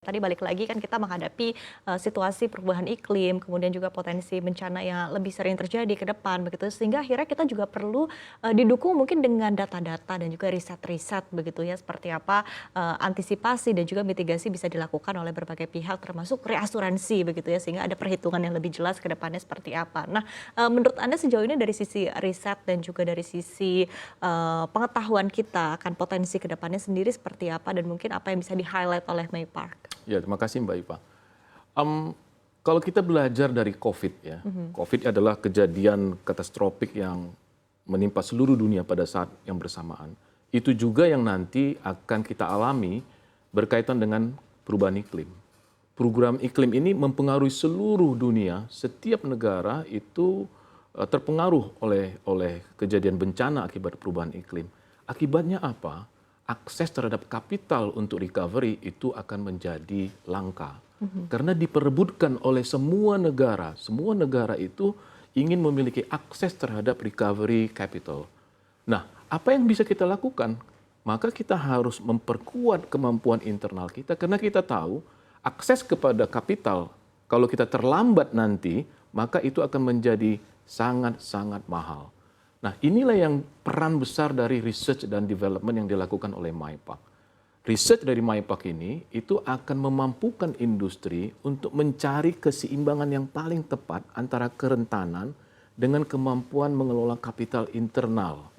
Tadi balik lagi kan kita menghadapi situasi perubahan iklim, kemudian juga potensi bencana yang lebih sering terjadi ke depan begitu, sehingga akhirnya kita juga perlu didukung mungkin dengan data-data dan juga riset-riset begitu ya, seperti apa antisipasi dan juga mitigasi bisa dilakukan oleh berbagai pihak termasuk reasuransi begitu ya, sehingga ada perhitungan yang lebih jelas ke depannya seperti apa. Nah, menurut Anda sejauh ini dari sisi riset dan juga dari sisi pengetahuan kita akan potensi ke depannya sendiri seperti apa dan mungkin apa yang bisa di-highlight oleh May Park? Ya, terima kasih Mbak Ipa. Kalau kita belajar dari COVID ya, COVID adalah kejadian katastrofik yang menimpa seluruh dunia pada saat yang bersamaan. Itu juga yang nanti akan kita alami berkaitan dengan perubahan iklim. Program iklim ini mempengaruhi seluruh dunia, setiap negara itu terpengaruh oleh kejadian bencana akibat perubahan iklim. Akibatnya apa? Akses terhadap kapital untuk recovery itu akan menjadi langka. Karena diperebutkan oleh semua negara. Semua negara itu ingin memiliki akses terhadap recovery capital. Nah, apa yang bisa kita lakukan? Maka kita harus memperkuat kemampuan internal kita karena kita tahu akses kepada kapital kalau kita terlambat nanti, maka itu akan menjadi sangat-sangat mahal. Nah, inilah yang peran besar dari research dan development yang dilakukan oleh MyPark. Research dari MyPark ini itu akan memampukan industri untuk mencari keseimbangan yang paling tepat antara kerentanan dengan kemampuan mengelola kapital internal.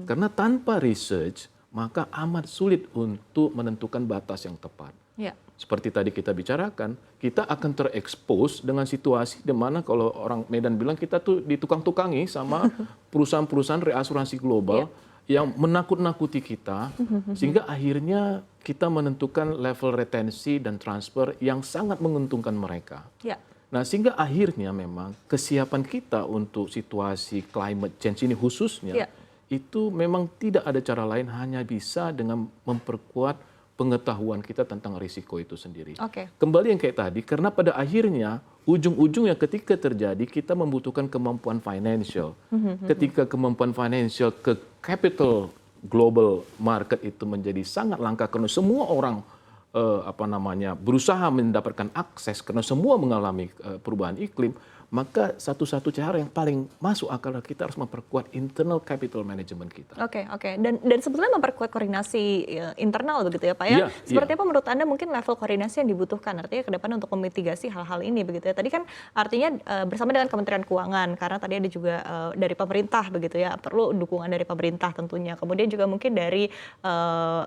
Karena tanpa research, maka amat sulit untuk menentukan batas yang tepat. Ya. Seperti tadi kita bicarakan, kita akan terekspos dengan situasi di mana kalau orang Medan bilang kita tuh ditukang-tukangi sama perusahaan-perusahaan reasuransi global yang menakut-nakuti kita, sehingga akhirnya kita menentukan level retensi dan transfer yang sangat menguntungkan mereka. Ya. Nah, sehingga akhirnya memang kesiapan kita untuk situasi climate change ini khususnya, itu memang tidak ada cara lain hanya bisa dengan memperkuat pengetahuan kita tentang risiko itu sendiri. Kembali yang kayak tadi, karena pada akhirnya ujung-ujungnya ketika terjadi kita membutuhkan kemampuan financial. Ketika kemampuan financial ke capital global market itu menjadi sangat langka karena semua orang berusaha mendapatkan akses karena semua mengalami perubahan iklim, maka satu-satu cara yang paling masuk akal kita harus memperkuat internal capital management kita. Oke. Dan sebetulnya memperkuat koordinasi internal begitu ya Pak ya. Seperti apa menurut Anda mungkin level koordinasi yang dibutuhkan artinya ke depan untuk memitigasi hal-hal ini begitu ya. Tadi kan artinya bersama dengan Kementerian Keuangan karena tadi ada juga dari pemerintah begitu ya, perlu dukungan dari pemerintah tentunya. Kemudian juga mungkin dari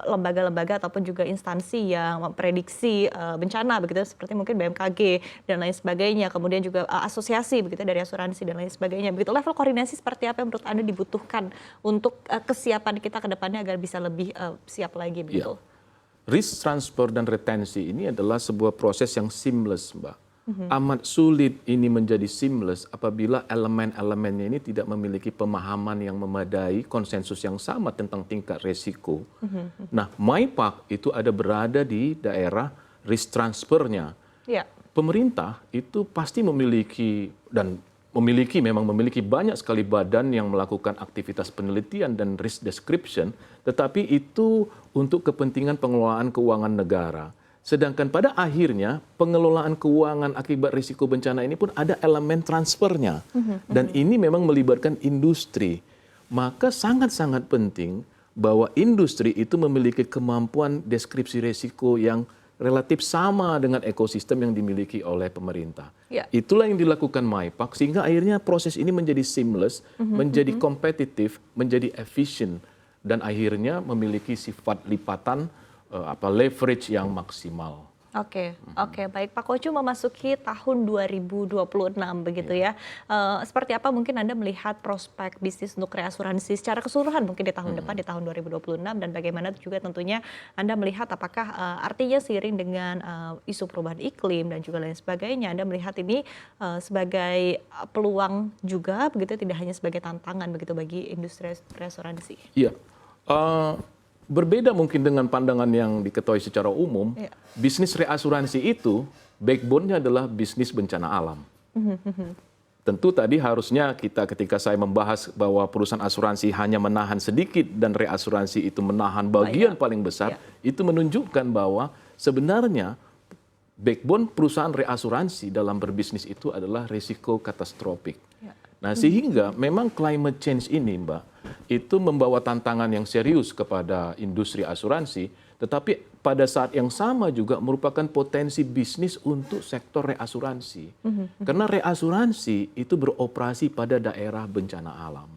lembaga-lembaga ataupun juga instansi yang memprediksi bencana begitu seperti mungkin BMKG dan lain sebagainya. Kemudian juga asosiasi begitu dari asuransi dan lain sebagainya. Begitu level koordinasi seperti apa yang menurut Anda dibutuhkan untuk kesiapan kita ke depannya agar bisa lebih siap lagi begitu? Risk transfer dan retensi ini adalah sebuah proses yang seamless, Mbak. Amat sulit ini menjadi seamless apabila elemen-elemennya ini tidak memiliki pemahaman yang memadai, konsensus yang sama tentang tingkat resiko. Nah, MyPark itu ada berada di daerah risk transfernya. Pemerintah itu pasti memiliki memang memiliki banyak sekali badan yang melakukan aktivitas penelitian dan risk description, tetapi itu untuk kepentingan pengelolaan keuangan negara. Sedangkan pada akhirnya pengelolaan keuangan akibat risiko bencana ini pun ada elemen transfernya. Dan ini memang melibatkan industri. Maka sangat-sangat penting bahwa industri itu memiliki kemampuan deskripsi risiko yang relatif sama dengan ekosistem yang dimiliki oleh pemerintah. Itulah yang dilakukan MyPark sehingga akhirnya proses ini menjadi seamless, menjadi kompetitif, menjadi efisien dan akhirnya memiliki sifat lipatan leverage yang maksimal. Oke, baik Pak Kocu memasuki tahun 2026 begitu ya. Seperti apa mungkin Anda melihat prospek bisnis untuk reasuransi secara keseluruhan mungkin di tahun depan, di tahun 2026 dan bagaimana juga tentunya Anda melihat apakah artinya seiring dengan isu perubahan iklim dan juga lain sebagainya, Anda melihat ini sebagai peluang juga begitu, tidak hanya sebagai tantangan begitu bagi industri reasuransi? Iya. Berbeda mungkin dengan pandangan yang diketahui secara umum, bisnis reasuransi itu backbone-nya adalah bisnis bencana alam. Tentu tadi harusnya ketika saya membahas bahwa perusahaan asuransi hanya menahan sedikit dan reasuransi itu menahan bagian paling besar, itu menunjukkan bahwa sebenarnya backbone perusahaan reasuransi dalam berbisnis itu adalah risiko katastrofik. Nah, sehingga memang climate change ini, Mbak, itu membawa tantangan yang serius kepada industri asuransi, tetapi pada saat yang sama juga merupakan potensi bisnis untuk sektor reasuransi. Karena reasuransi itu beroperasi pada daerah bencana alam.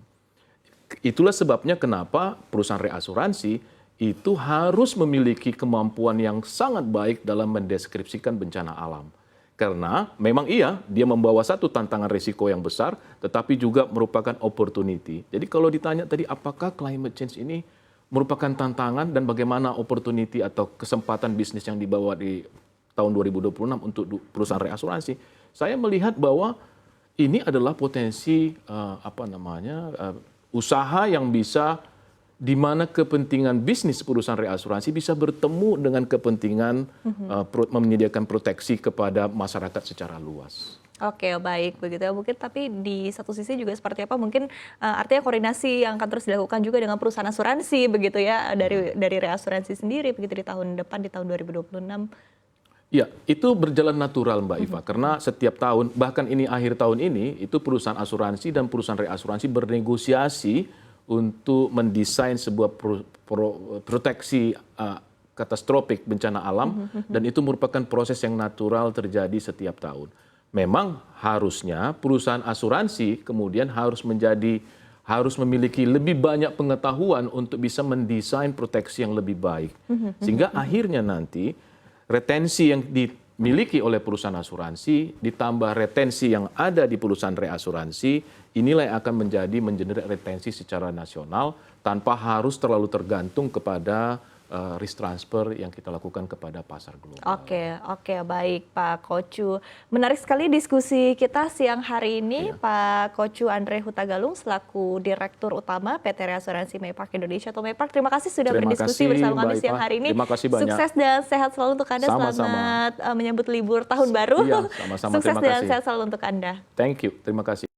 Itulah sebabnya kenapa perusahaan reasuransi itu harus memiliki kemampuan yang sangat baik dalam mendeskripsikan bencana alam. Karena memang iya, dia membawa satu tantangan risiko yang besar, tetapi juga merupakan opportunity. Jadi kalau ditanya tadi apakah climate change ini merupakan tantangan dan bagaimana opportunity atau kesempatan bisnis yang dibawa di tahun 2026 untuk perusahaan reasuransi, saya melihat bahwa ini adalah potensi usaha yang bisa di mana kepentingan bisnis perusahaan reasuransi bisa bertemu dengan kepentingan menyediakan proteksi kepada masyarakat secara luas. Oke, baik begitu ya. Mungkin tapi di satu sisi juga seperti apa? Mungkin artinya koordinasi yang akan terus dilakukan juga dengan perusahaan asuransi begitu ya dari reasuransi sendiri begitu di tahun depan di tahun 2026. Ya, itu berjalan natural Mbak Iva, karena setiap tahun, bahkan ini akhir tahun ini, itu perusahaan asuransi dan perusahaan reasuransi bernegosiasi untuk mendesain sebuah proteksi katastrofik bencana alam, dan itu merupakan proses yang natural terjadi setiap tahun. Memang harusnya perusahaan asuransi kemudian harus memiliki lebih banyak pengetahuan untuk bisa mendesain proteksi yang lebih baik. Sehingga akhirnya nanti retensi yang dimiliki oleh perusahaan asuransi ditambah retensi yang ada di perusahaan reasuransi, inilah yang akan mengenerate retensi secara nasional tanpa harus terlalu tergantung kepada risk transfer yang kita lakukan kepada pasar global. Oke, baik Pak Kocu. Menarik sekali diskusi kita siang hari ini, Pak Kocu Andre Hutagalung selaku Direktur Utama PT Reasuransi Maypark Indonesia atau Maypark. Terima kasih sudah berdiskusi bersama kami siang hari ini. Terima kasih banyak. Sukses dan sehat selalu untuk Anda. Selamat menyambut libur tahun baru. Iya, sama-sama. Sukses dan sehat selalu untuk Anda. Thank you. Terima kasih.